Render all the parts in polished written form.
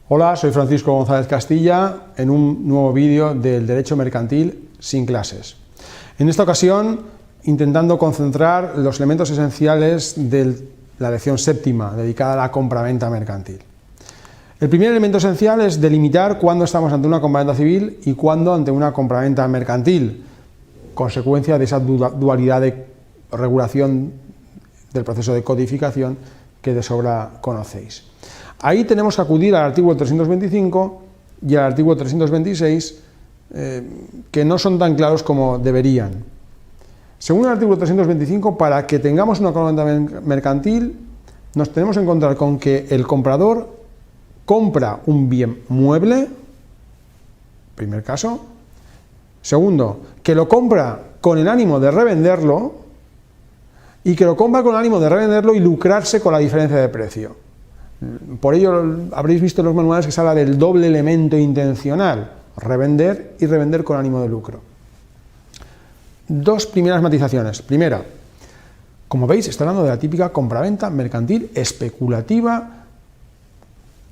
Hola, soy Francisco González Castilla en un nuevo vídeo del Derecho Mercantil sin clases. En esta ocasión, intentando concentrar los elementos esenciales de la lección séptima dedicada a la compraventa mercantil. El primer elemento esencial es delimitar cuándo estamos ante una compraventa civil y cuándo ante una compraventa mercantil, consecuencia de esa dualidad de regulación del proceso de codificación que de sobra conocéis. Ahí tenemos que acudir al artículo 325 y al artículo 326, que no son tan claros como deberían. Según el artículo 325, para que tengamos una compraventa mercantil, nos tenemos que encontrar con que el comprador compra un bien mueble, primer caso. Segundo, que lo compra con el ánimo de revenderlo, y que lo compra con el ánimo de revenderlo y lucrarse con la diferencia de precio. Por ello habréis visto en los manuales que se habla del doble elemento intencional, revender y revender con ánimo de lucro. Dos primeras matizaciones. Primera, como veis, está hablando de la típica compraventa mercantil especulativa,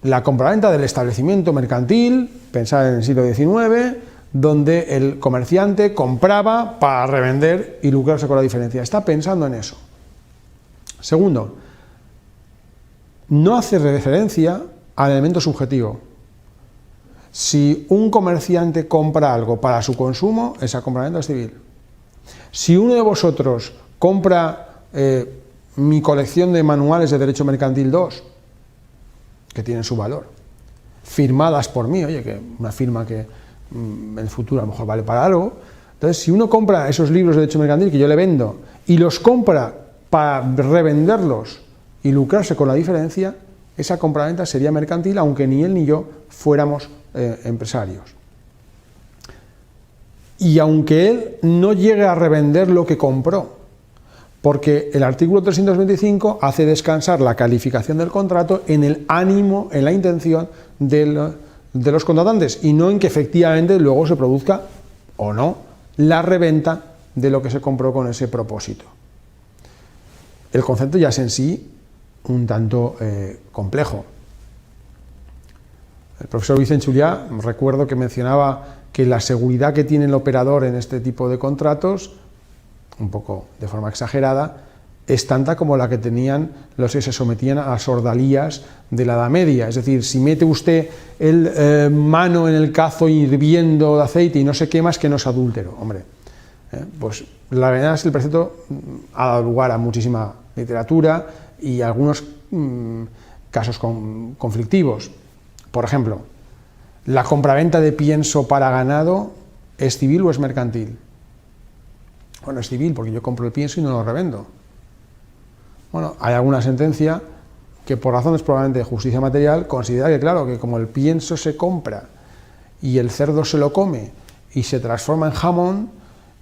la compraventa del establecimiento mercantil, pensad en el siglo XIX, donde el comerciante compraba para revender y lucrarse con la diferencia. Está pensando en eso. Segundo, no hace referencia al elemento subjetivo. Si un comerciante compra algo para su consumo, esa compraventa es civil. Si uno de vosotros compra mi colección de manuales de Derecho Mercantil 2, que tienen su valor, firmadas por mí, oye, que una firma que en el futuro a lo mejor vale para algo, entonces si uno compra esos libros de Derecho Mercantil que yo le vendo y los compra para revenderlos y lucrarse con la diferencia, esa compraventa sería mercantil, aunque ni él ni yo fuéramos empresarios. Y aunque él no llegue a revender lo que compró, porque el artículo 325 hace descansar la calificación del contrato en el ánimo, en la intención de los contratantes, y no en que efectivamente luego se produzca o no la reventa de lo que se compró con ese propósito. El concepto ya es en sí un tanto complejo. El profesor Vicente Juliá, recuerdo que mencionaba que la seguridad que tiene el operador en este tipo de contratos, un poco de forma exagerada, es tanta como la que tenían los que se sometían a las ordalías de la Edad Media. Es decir, si mete usted el mano en el cazo hirviendo de aceite y no se quema, es que no es adúltero. Hombre, pues la verdad es que el precepto ha dado lugar a muchísima literatura y algunos casos conflictivos. Por ejemplo, ¿la compraventa de pienso para ganado es civil o es mercantil? Bueno, es civil porque yo compro el pienso y no lo revendo. Bueno, hay alguna sentencia que por razones probablemente de justicia material considera que claro, que como el pienso se compra y el cerdo se lo come y se transforma en jamón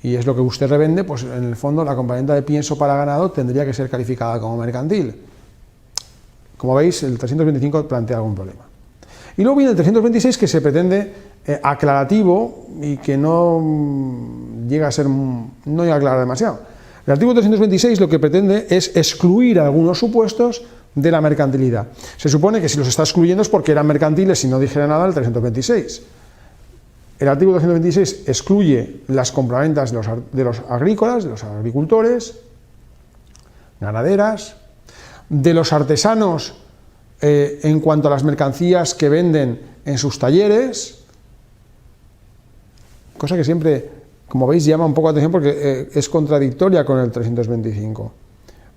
y es lo que usted revende, pues en el fondo la compraventa de pienso para ganado tendría que ser calificada como mercantil. Como veis, el 325 plantea algún problema. Y luego viene el 326 que se pretende aclarativo y que no llega a aclarar demasiado. El artículo 326 lo que pretende es excluir algunos supuestos de la mercantilidad. Se supone que si los está excluyendo es porque eran mercantiles y no dijera nada el 326. El artículo 326 excluye las compraventas de los agrícolas, de los agricultores, ganaderas, de los artesanos en cuanto a las mercancías que venden en sus talleres, cosa que siempre, como veis, llama un poco la atención porque es contradictoria con el 325.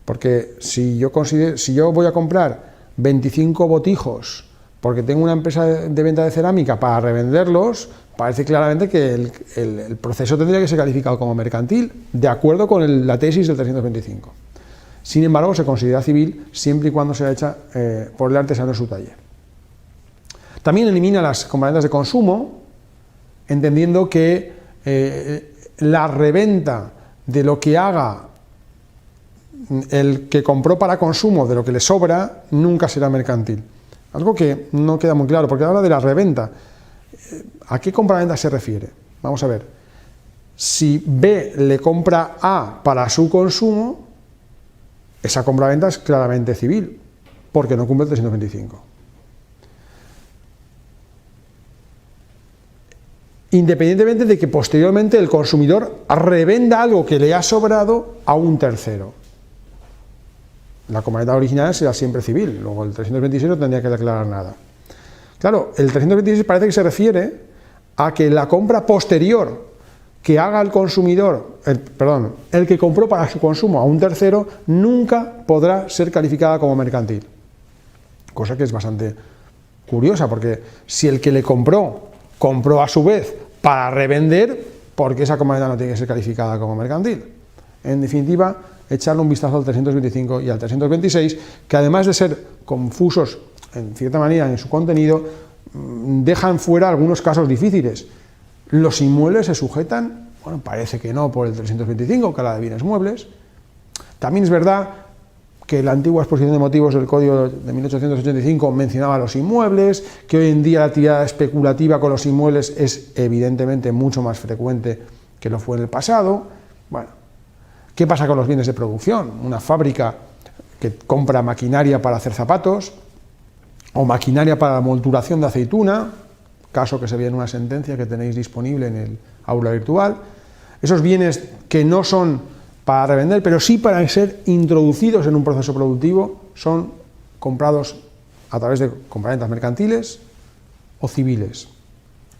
Porque si yo voy a comprar 25 botijos porque tengo una empresa de venta de cerámica para revenderlos, parece claramente que el proceso tendría que ser calificado como mercantil, de acuerdo con la tesis del 325. Sin embargo, se considera civil siempre y cuando sea hecha por el artesano en su taller. También elimina las compraventas de consumo, entendiendo que la reventa de lo que haga el que compró para consumo, de lo que le sobra, nunca será mercantil. Algo que no queda muy claro, porque habla de la reventa. ¿A qué compraventa se refiere? Vamos a ver. Si B le compra A para su consumo, esa compraventa es claramente civil, porque no cumple el 325. Independientemente de que posteriormente el consumidor revenda algo que le ha sobrado a un tercero. La compraventa original será siempre civil, luego el 326 no tendría que declarar nada. Claro, el 326 parece que se refiere a que la compra posterior que haga el consumidor, el que compró para su consumo a un tercero, nunca podrá ser calificada como mercantil. Cosa que es bastante curiosa, porque si el que le compró a su vez para revender, ¿por qué esa compraventa no tiene que ser calificada como mercantil? En definitiva, echarle un vistazo al 325 y al 326, que además de ser confusos en cierta manera en su contenido, dejan fuera algunos casos difíciles. ¿Los inmuebles se sujetan? Bueno, parece que no por el 325, que habla de bienes muebles. También es verdad que la antigua exposición de motivos del Código de 1885 mencionaba los inmuebles, que hoy en día la actividad especulativa con los inmuebles es evidentemente mucho más frecuente que lo fue en el pasado. Bueno, ¿qué pasa con los bienes de producción? Una fábrica que compra maquinaria para hacer zapatos o maquinaria para la molduración de aceituna, caso que se ve en una sentencia que tenéis disponible en el aula virtual. Esos bienes que no son para revender, pero sí para ser introducidos en un proceso productivo, son comprados a través de compraventas mercantiles o civiles.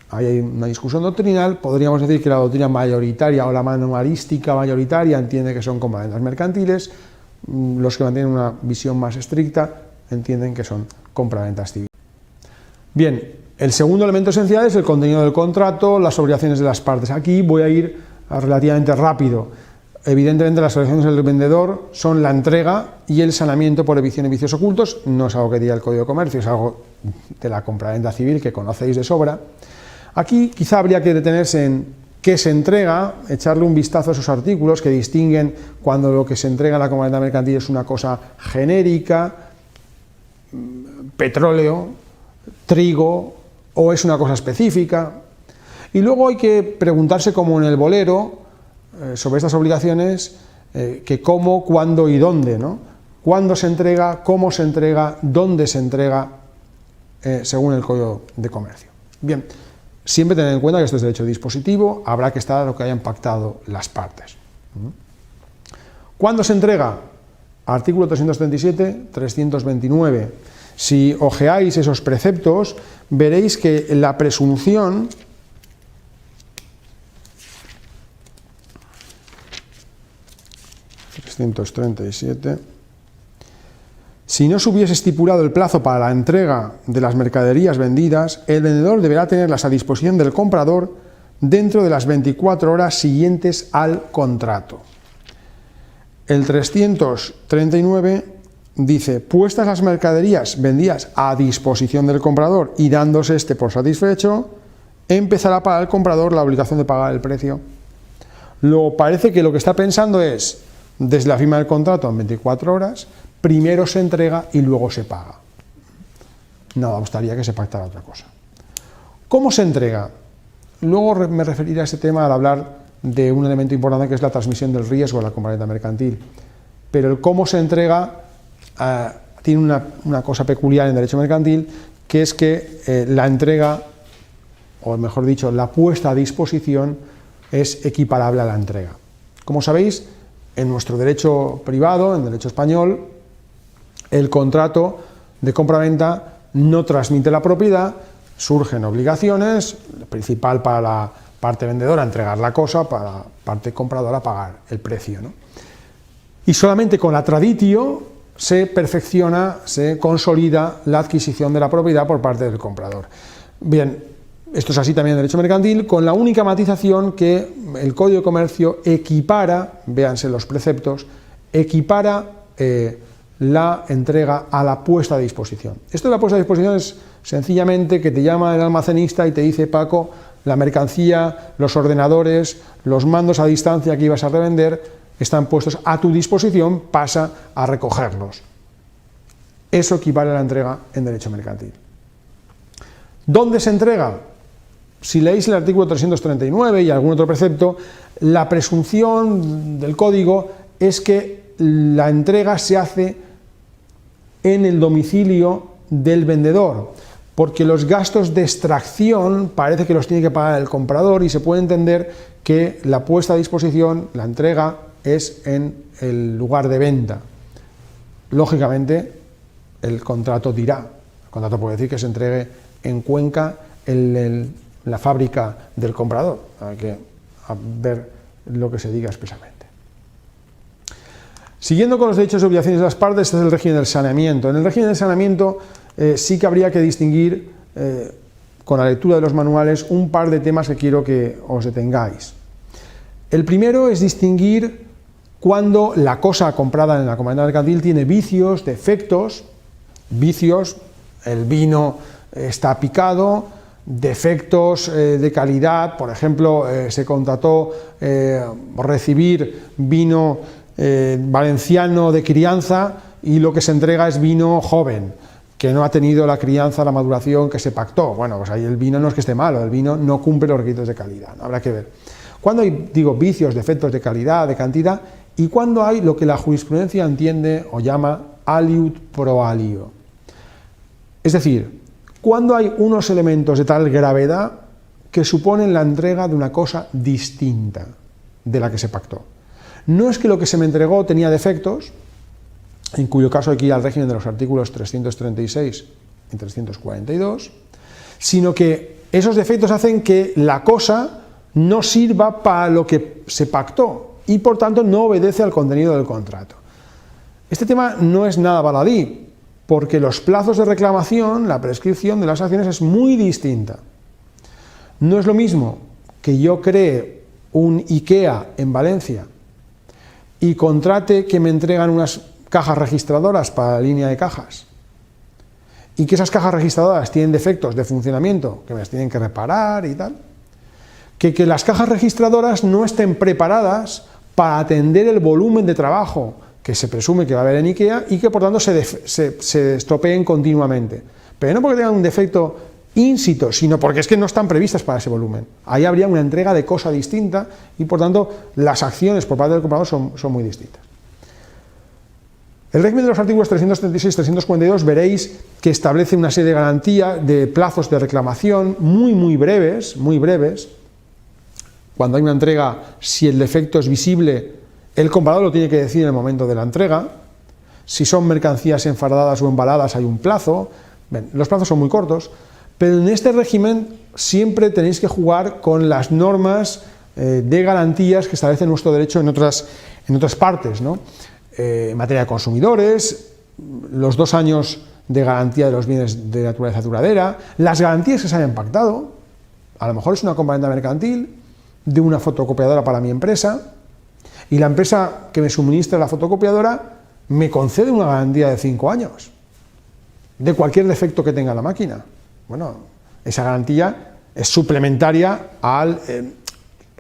Ahí hay una discusión doctrinal. Podríamos decir que la doctrina mayoritaria o la manualística mayoritaria entiende que son compraventas mercantiles. Los que mantienen una visión más estricta entienden que son compraventas civiles. Bien, el segundo elemento esencial es el contenido del contrato, las obligaciones de las partes. Aquí voy a ir relativamente rápido. Evidentemente las obligaciones del vendedor son la entrega y el saneamiento por evicción y vicios ocultos. No es algo que diga el Código de Comercio, es algo de la compraventa civil que conocéis de sobra. Aquí quizá habría que detenerse en qué se entrega, echarle un vistazo a esos artículos que distinguen cuando lo que se entrega en la compraventa mercantil es una cosa genérica, petróleo, trigo, o es una cosa específica. Y luego hay que preguntarse, como en el bolero, sobre estas obligaciones, que cómo, cuándo y dónde, ¿no? Cuándo se entrega, cómo se entrega, dónde se entrega, según el Código de Comercio. Bien, siempre tener en cuenta que esto es derecho dispositivo, habrá que estar a lo que hayan pactado las partes. ¿Cuándo se entrega? Artículo 337, 329. Si ojeáis esos preceptos, veréis que la presunción si no se hubiese estipulado el plazo para la entrega de las mercaderías vendidas, el vendedor deberá tenerlas a disposición del comprador dentro de las 24 horas siguientes al contrato. El 339 dice: puestas las mercaderías vendidas a disposición del comprador y dándose este por satisfecho, empezará para el comprador la obligación de pagar el precio. Luego parece que lo que está pensando es, desde la firma del contrato en 24 horas, primero se entrega y luego se paga. Nada, gustaría que se pactara otra cosa. ¿Cómo se entrega? Luego me referiré a este tema al hablar de un elemento importante que es la transmisión del riesgo a la compraventa mercantil. Pero el cómo se entrega tiene una cosa peculiar en derecho mercantil, que es que la entrega, o mejor dicho, la puesta a disposición es equiparable a la entrega. Como sabéis, en nuestro derecho privado, en derecho español, el contrato de compraventa no transmite la propiedad, surgen obligaciones, la principal para la parte vendedora entregar la cosa, para la parte compradora pagar el precio, ¿no? Y solamente con la traditio se perfecciona, se consolida la adquisición de la propiedad por parte del comprador. Bien, esto es así también en derecho mercantil, con la única matización que el Código de Comercio equipara, véanse los preceptos, equipara la entrega a la puesta a disposición. Esto de la puesta a disposición es sencillamente que te llama el almacenista y te dice: Paco, la mercancía, los ordenadores, los mandos a distancia que ibas a revender están puestos a tu disposición, pasa a recogerlos. Eso equivale a la entrega en derecho mercantil. ¿Dónde se entrega? si leéis el artículo 339 y algún otro precepto, la presunción del código es que la entrega se hace en el domicilio del vendedor, porque los gastos de extracción parece que los tiene que pagar el comprador y se puede entender que la puesta a disposición, la entrega, es en el lugar de venta. Lógicamente, el contrato dirá, el contrato puede decir que se entregue en Cuenca, en la fábrica del comprador. Hay que ver lo que se diga expresamente. Siguiendo con los derechos y obligaciones de las partes, este es el régimen del saneamiento. En el régimen del saneamiento sí que habría que distinguir, con la lectura de los manuales, un par de temas que quiero que os detengáis. El primero es distinguir cuando la cosa comprada en la compraventa mercantil tiene vicios, defectos, vicios, el vino está picado, defectos de calidad, por ejemplo, se contrató recibir vino valenciano de crianza y lo que se entrega es vino joven, que no ha tenido la crianza, la maduración que se pactó. Bueno, pues ahí el vino no es que esté malo, el vino no cumple los requisitos de calidad, ¿no? Habrá que ver. Cuando hay, digo, vicios, defectos de calidad, de cantidad, y cuando hay lo que la jurisprudencia entiende o llama aliud pro alio. Es decir, cuando hay unos elementos de tal gravedad que suponen la entrega de una cosa distinta de la que se pactó. No es que lo que se me entregó tenía defectos, en cuyo caso hay que ir al régimen de los artículos 336 y 342, sino que esos defectos hacen que la cosa no sirva para lo que se pactó y por tanto no obedece al contenido del contrato. Este tema no es nada baladí, porque los plazos de reclamación, la prescripción de las acciones es muy distinta. No es lo mismo que yo cree un IKEA en Valencia y contrate que me entregan unas cajas registradoras para la línea de cajas y que esas cajas registradoras tienen defectos de funcionamiento que me las tienen que reparar y tal, que las cajas registradoras no estén preparadas para atender el volumen de trabajo que se presume que va a haber en IKEA y que por tanto se estropeen continuamente. Pero no porque tengan un defecto in situ, sino porque es que no están previstas para ese volumen. Ahí habría una entrega de cosa distinta y por tanto las acciones por parte del comprador son muy distintas. El régimen de los artículos 336 y 342 veréis que establece una serie de garantías de plazos de reclamación muy breves. Cuando hay una entrega, si el defecto es visible, el comprador lo tiene que decir en el momento de la entrega. Si son mercancías enfardadas o embaladas hay un plazo. Bien, los plazos son muy cortos, pero en este régimen siempre tenéis que jugar con las normas de garantías que establece nuestro derecho en otras partes, ¿no? En materia de consumidores, los 2 años de garantía de los bienes de naturaleza duradera, las garantías que se hayan pactado. A lo mejor es una compraventa mercantil de una fotocopiadora para mi empresa y la empresa que me suministra la fotocopiadora me concede una garantía de 5 años de cualquier defecto que tenga la máquina. Bueno, esa garantía es suplementaria al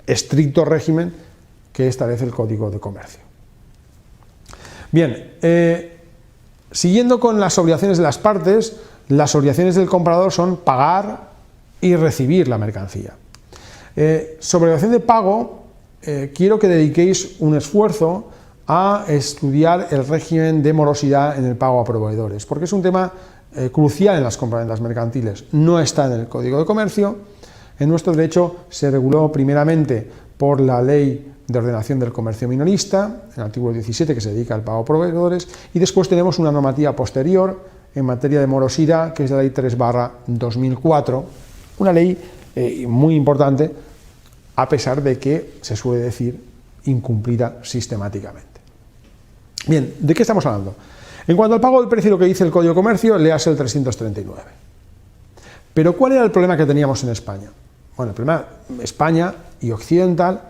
estricto régimen que establece el Código de Comercio. Bien, siguiendo con las obligaciones de las partes, las obligaciones del comprador son pagar y recibir la mercancía. Sobre obligación de pago, quiero que dediquéis un esfuerzo a estudiar el régimen de morosidad en el pago a proveedores, porque es un tema crucial en las compraventas mercantiles. No está en el Código de Comercio. En nuestro derecho se reguló primeramente por la Ley de Ordenación del Comercio Minorista, el artículo 17, que se dedica al pago a proveedores, y después tenemos una normativa posterior en materia de morosidad, que es la Ley 3/2004, una ley muy importante, a pesar de que se suele decir incumplida sistemáticamente. Bien, ¿de qué estamos hablando? En cuanto al pago del precio, lo que dice el Código de Comercio, léase el 339. Pero ¿cuál era el problema que teníamos en España? Bueno, el problema España y occidental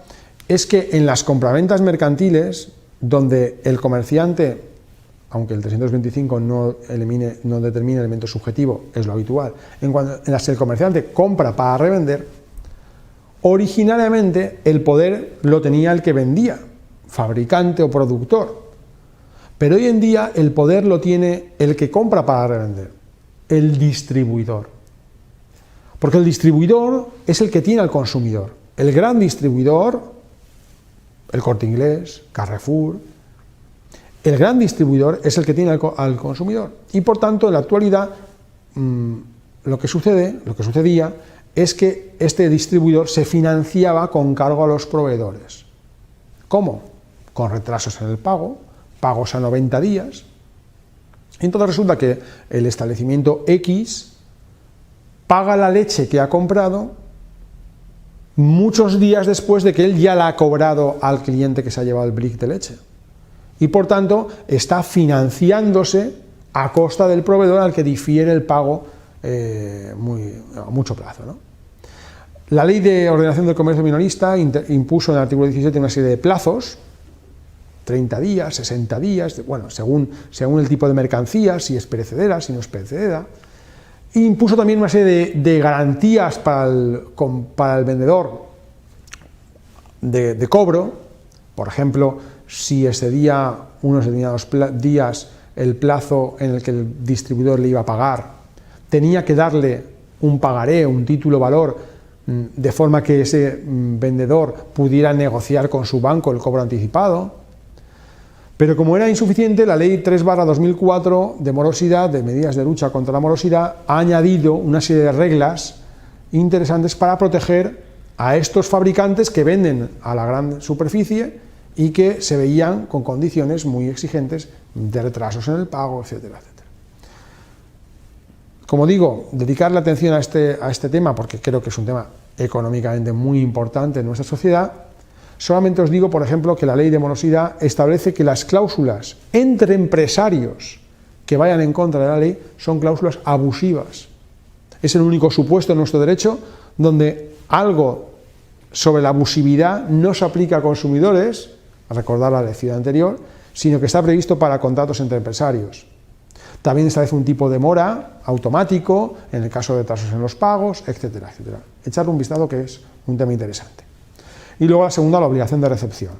es que en las compraventas mercantiles, donde el comerciante, aunque el 325 no determine elemento subjetivo, es lo habitual, en las que el comerciante compra para revender, originariamente el poder lo tenía el que vendía, fabricante o productor, pero hoy en día el poder lo tiene el que compra para revender, el distribuidor. Porque el distribuidor es el que tiene al consumidor. El gran distribuidor, el Corte Inglés, Carrefour, el gran distribuidor es el que tiene al consumidor. Y por tanto, en la actualidad, lo que sucedía es que este distribuidor se financiaba con cargo a los proveedores. ¿Cómo? Con retrasos en el pago, pagos a 90 días. Entonces resulta que el establecimiento X paga la leche que ha comprado muchos días después de que él ya la ha cobrado al cliente que se ha llevado el brick de leche. Y por tanto está financiándose a costa del proveedor al que difiere el pago a mucho plazo, ¿no? La Ley de Ordenación del Comercio Minorista impuso en el artículo 17 una serie de plazos, 30 días, 60 días, bueno, según el tipo de mercancía, si es perecedera, si no es perecedera. E impuso también una serie de garantías para el vendedor de cobro. Por ejemplo, si excedía unos determinados días el plazo en el que el distribuidor le iba a pagar, tenía que darle un pagaré, un título valor, de forma que ese vendedor pudiera negociar con su banco el cobro anticipado. Pero como era insuficiente, la Ley 3/2004 de morosidad, de medidas de lucha contra la morosidad, ha añadido una serie de reglas interesantes para proteger a estos fabricantes que venden a la gran superficie y que se veían con condiciones muy exigentes de retrasos en el pago, etcétera, etcétera. Como digo, dedicarle atención a este tema, porque creo que es un tema económicamente muy importante en nuestra sociedad. Solamente os digo, por ejemplo, que la ley de morosidad establece que las cláusulas entre empresarios que vayan en contra de la ley son cláusulas abusivas. Es el único supuesto en nuestro derecho donde algo sobre la abusividad no se aplica a consumidores, a recordar la lección anterior, sino que está previsto para contratos entre empresarios. También establece un tipo de mora automático en el caso de retrasos en los pagos, etcétera, etcétera. Echarle un vistazo, que es un tema interesante. Y luego la segunda, la obligación de recepción.